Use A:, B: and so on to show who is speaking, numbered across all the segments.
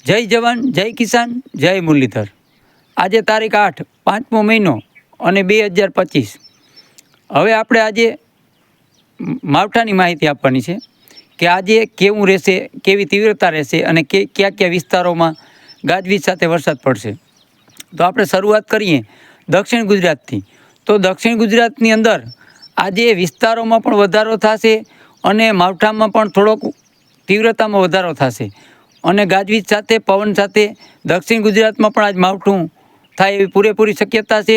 A: જય જવાન, જય કિસાન, જય મુરલીધર। આજે તારીખ 8, 5મો મહિનો અને 2025। હવે આપણે આજે માવઠાની માહિતી આપવાની છે કે આજે કેવું રહેશે, કેવી તીવ્રતા રહેશે અને કયા કયા વિસ્તારોમાં ગાજવીજ સાથે વરસાદ પડશે। તો આપણે શરૂઆત કરીએ દક્ષિણ ગુજરાતથી। તો દક્ષિણ ગુજરાતની અંદર આજે વિસ્તારોમાં પણ વધારો થશે અને માવઠામાં પણ થોડોક તીવ્રતામાં વધારો થશે અને ગાજવીજ સાથે પવન સાથે દક્ષિણ ગુજરાતમાં પણ આજ માવઠું થાય એવી પૂરેપૂરી શક્યતા છે।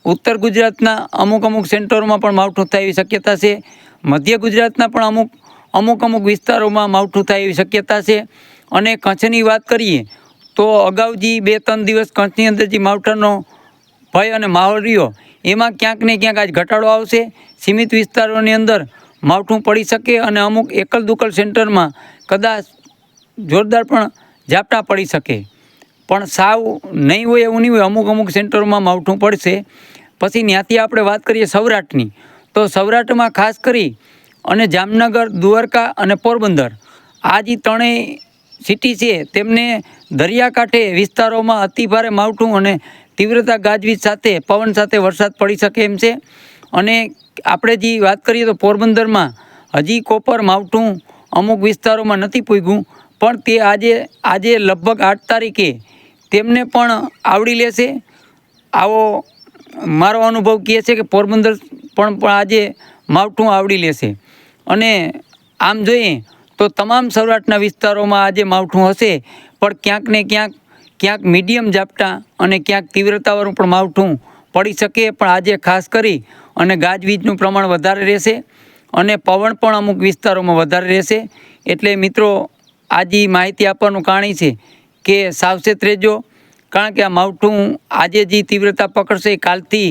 A: ઉત્તર ગુજરાતના અમુક સેન્ટરોમાં પણ માવઠું થાય એવી શક્યતા છે। મધ્ય ગુજરાતના પણ અમુક વિસ્તારોમાં માવઠું થાય એવી શક્યતા છે। અને કચ્છની વાત કરીએ તો અગાઉ જે 2-3 દિવસ કચ્છની અંદર જે માવઠાનો ભય અને માહોલ રહ્યો એમાં ક્યાંક ને ક્યાંક આજ ઘટાડો આવશે। સીમિત વિસ્તારોની અંદર માવઠું પડી શકે અને અમુક એકલ દુકલ સેન્ટરમાં કદાચ જોરદાર પણ ઝાપટા પડી શકે, પણ સાવ નહીં હોય એવું નહીં હોય, અમુક સેન્ટરોમાં માવઠું પડશે। પછી ત્યાંથી આપણે વાત કરીએ સૌરાષ્ટ્રની, તો સૌરાષ્ટ્રમાં ખાસ કરી અને જામનગર, દ્વારકા અને પોરબંદર આ જે ત્રણેય સિટી છે તેમને દરિયાકાંઠે વિસ્તારોમાં અતિભારે માવઠું અને તીવ્રતા ગાજવીજ સાથે પવન સાથે વરસાદ પડી શકે એમ છે। અને આપણે જે વાત કરીએ તો પોરબંદરમાં હજી કોપર માવઠું અમુક વિસ્તારોમાં નથી પૂગ્યું, પણ તે આજે લગભગ 8 તારીખે તેમને પણ આવડી લેશે આવો મારો અનુભવ કહે છે કે પોરબંદર પણ આજે માવઠું આવડી લેશે। અને આમ જોઈએ તો તમામ સૌરાષ્ટ્રના વિસ્તારોમાં આજે માવઠું હશે, પણ ક્યાંક ને ક્યાંક મીડિયમ ઝાપટા અને ક્યાંક તીવ્રતાવાળું પણ માવઠું પડી શકે, પણ આજે ખાસ કરી અને ગાજવીજનું પ્રમાણ વધારે રહેશે અને પવન પણ અમુક વિસ્તારોમાં વધારે રહેશે। એટલે મિત્રો આજે માહિતી આપવાનું કારણ છે કે સાવચેત રહેજો, કારણ કે આ માવઠું આજે જે તીવ્રતા પકડશે કાલથી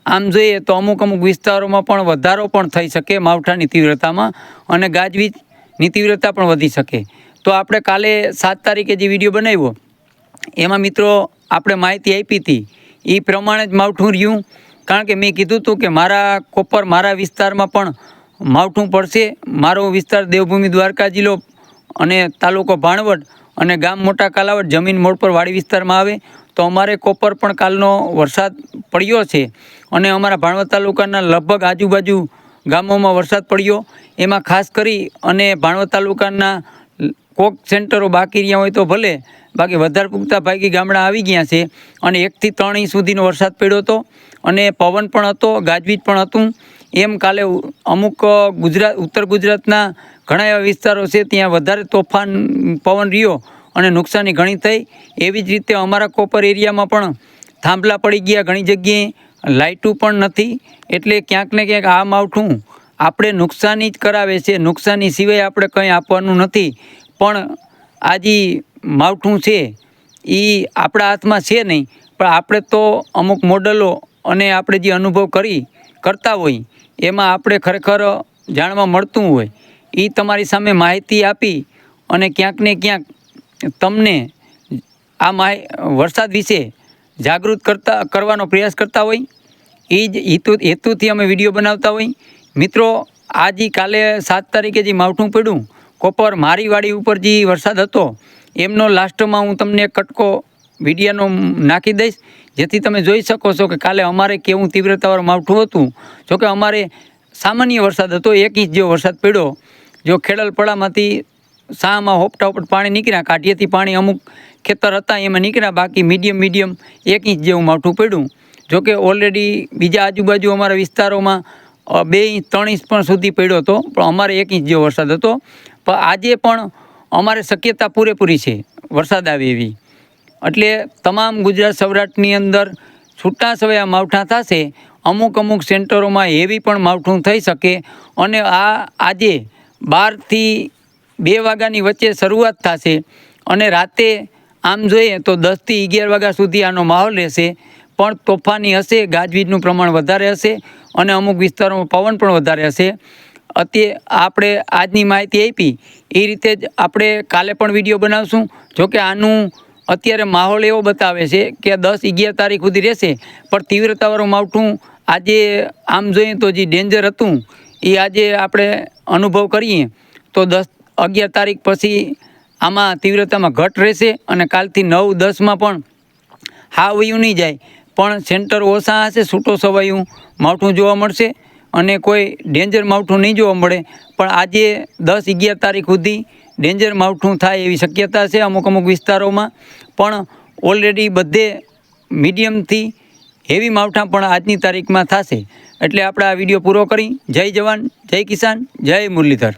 A: આમ જોઈએ તો અમુક વિસ્તારોમાં પણ વધારો પણ થઈ શકે માવઠાની તીવ્રતામાં અને ગાજવીજની તીવ્રતા પણ વધી શકે। તો આપણે કાલે 7 તારીખે જે વિડીયો બનાવ્યો એમાં મિત્રો આપણે માહિતી આપી હતી એ પ્રમાણે જ માવઠું રહ્યું, કારણ કે મેં કીધું હતું કે મારા વિસ્તારમાં પણ માવઠું પડશે। મારો વિસ્તાર દેવભૂમિ દ્વારકા જિલ્લો અને તાલુકો ભાણવડ અને ગામ મોટા કાલાવડ, જમીન મોડ પર વાડી વિસ્તારમાં આવે। તો અમારે કોપર પણ કાલનો વરસાદ પડ્યો છે અને અમારા ભાણવડ તાલુકાના લગભગ આજુબાજુ ગામોમાં વરસાદ પડ્યો। એમાં ખાસ કરી અને ભાણવડ તાલુકાના કોક સેન્ટરો બાકી રહ્યા હોય તો ભલે, બાકી વધારે પૂરતા ભાગી ગામડા આવી ગયા છે અને 1 થી 3 ઇંચ સુધીનો વરસાદ પડ્યો હતો અને પવન પણ હતો, ગાજવીજ પણ હતું। એમ કાલે અમુક ઉત્તર ગુજરાતના ઘણા એવા વિસ્તારો છે ત્યાં વધારે તોફાન પવન રહ્યો અને નુકસાની ઘણી થઈ। એવી જ રીતે અમારા કોપર એરિયામાં પણ થાંભલા પડી ગયા, ઘણી જગ્યાએ લાઇટું પણ નથી। એટલે ક્યાંક ને ક્યાંક આ માવઠું આપણે નુકસાની જ કરાવે છે, નુકસાની સિવાય આપણે કંઈ આપવાનું નથી। પણ આ જે માવઠું છે એ આપણા હાથમાં છે નહીં, પણ આપણે તો અમુક મોડલો અને આપણે જે અનુભવ કરતા હોય એમાં આપણે ખરેખર જાણવા મળતું હોય એ તમારી સામે માહિતી આપી અને ક્યાંક ને ક્યાંક તમને આ વરસાદ વિશે જાગૃત કરવાનો પ્રયાસ કરતા હોય એ જ હેતુથી અમે વિડીયો બનાવતા હોય। મિત્રો આજે કાલે 7 તારીખે જે માવઠું પડ્યું કોપર મારી વાડી ઉપર જે વરસાદ હતો એમનો લાસ્ટમાં હું તમને એક કટકો વિડીયોનો નાખી દઈશ, જેથી તમે જોઈ શકો છો કે કાલે અમારે કેવું તીવ્રતાવાળું માવઠું હતું। જોકે અમારે સામાન્ય વરસાદ હતો, 1 ઇંચ જેવો વરસાદ પડ્યો। જો ખેડલપડામાંથી શામાં હોપટ પાણી નીકળ્યા, કાઢીએથી પાણી અમુક ખેતર હતા એમાં નીકળ્યા, બાકી મીડિયમ 1 ઇંચ જેવું માવઠું પડ્યું। જોકે ઓલરેડી બીજા આજુબાજુ અમારા વિસ્તારોમાં 2 ઇંચ 3 ઇંચ પણ સુધી પડ્યો હતો, પણ અમારે 1 ઇંચ જેવો વરસાદ હતો। પણ આજે પણ અમારે શક્યતા પૂરેપૂરી છે વરસાદ આવે એવી। એટલે તમામ ગુજરાત સૌરાષ્ટ્રની અંદર છૂટાછવાયા માવઠા થશે, અમુક સેન્ટરોમાં હેવી પણ માવઠું થઈ શકે અને આજે 12 થી 2 વાગ્યાની વચ્ચે શરૂઆત થશે અને રાતે આમ જોઈએ તો 10 થી 11 વાગ્યા સુધી આનો માહોલ રહેશે, પણ તોફાની હશે, ગાજવીજનું પ્રમાણ વધારે હશે અને અમુક વિસ્તારોમાં પવન પણ વધારે હશે। આપણે આજની માહિતી આપી એ રીતે જ આપણે કાલે પણ વિડીયો બનાવશું। જોકે આનું અત્યારે માહોલ એવો બતાવે છે કે 10-11 તારીખ સુધી રહેશે, પણ તીવ્રતાવાળું માવઠું આજે આમ જોઈએ તો જે ડેન્જર હતું એ આજે આપણે અનુભવ કરીએ તો 10-11 તારીખ પછી આમાં તીવ્રતામાં ઘટ રહેશે અને કાલથી 9-10માં પણ હા વયું નહીં જાય, પણ સેન્ટર ઓછા હશે, છૂટો છવાયું માવઠું જોવા મળશે અને કોઈ ડેન્જર માવઠું નહીં જોવા મળે. પણ આજે 10-11 તારીખ સુધી ડેન્જર માવઠું થાય એવી શક્યતા છે અમુક વિસ્તારોમાં. પણ ઓલરેડી બધે મીડિયમથી હેવી માવઠા પણ આજની તારીખમાં થશે. એટલે આપણે આ વિડીયો પૂરો કરી. જય જવાન, જય કિસાન, જય મુરલીધર.